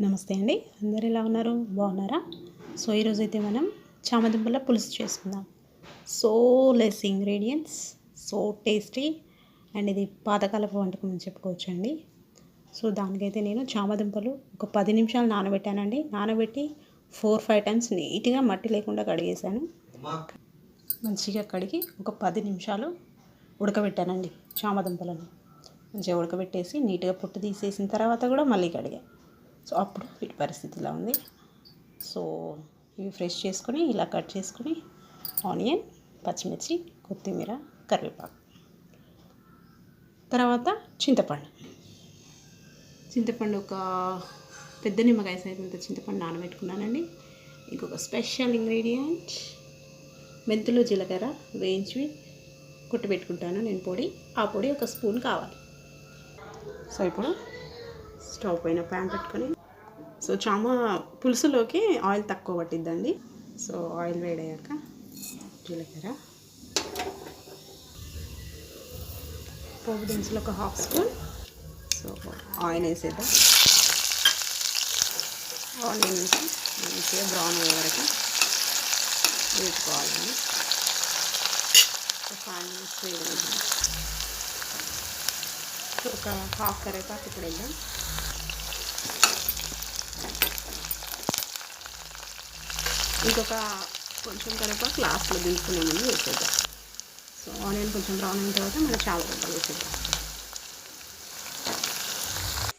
నమస్తే అండి. అందరు ఎలా ఉన్నారు? బాగున్నారా? సో ఈరోజైతే మనం చామదుంపల పులుసు చేసుకుందాం. So less ingredients, so tasty and ఇది పాతకాలపు వంటకం అని చెప్పుకోవచ్చండి. సో దానికైతే నేను చామదుంపలు ఒక 10 నిమిషాలు నానబెట్టానండి. నానబెట్టి 4-5 టైమ్స్ నీట్గా మట్టి లేకుండా కడిగేసాను. మంచిగా కడిగి ఒక 10 నిమిషాలు ఉడకబెట్టానండి చామదుంపలను. మంచిగా ఉడకబెట్టేసి నీట్గా పొట్టు తీసేసిన తర్వాత కూడా మళ్ళీ కడిగా. సో అప్పుడు వీటి పరిస్థితి ఇలా ఉంది. సో ఇవి ఫ్రెష్ చేసుకొని ఇలా కట్ చేసుకొని ఆనియన్, పచ్చిమిర్చి, కొత్తిమీర, కరివేపాకు, తర్వాత చింతపండు ఒక పెద్ద నిమ్మకాయ సైజంత చింతపండు నానబెట్టుకున్నానండి. ఇంకొక స్పెషల్ ఇంగ్రీడియంట్ మెంతులు, జీలకర్ర వేయించి కొట్టి పెట్టుకుంటాను నేను పొడి. ఆ పొడి ఒక స్పూన్ కావాలి. సో ఇప్పుడు స్టవ్ పైన ప్యాన్ పెట్టుకొని, సో చామ పులుసులోకి ఆయిల్ తక్కువ పట్టిద్దండి. సో ఆయిల్ వేడయ్యాక జీలకర్ర, పోపు దినుసులు ఒక హాఫ్ స్పూన్. సో ఆయిల్ వేసేద్దాం. ఆనియన్ వేసి మంచిగా బ్రౌన్ అయ్యే వరకు వేసుకోవాలండి. 5 మినిట్స్ వేయగలుగుతాం. ఒక హాఫ్ కరివేపాకు ఇప్పుడు వేద్దాం. ఇంకొక కొంచెం కరివేపాకు లాస్ట్లో దించుకునే ముందు వేసేద్దాం. సో ఆనియన్ కొంచెం బ్రౌన్ అయిన తర్వాత మనం చామదుంపలు వేసేద్దాం.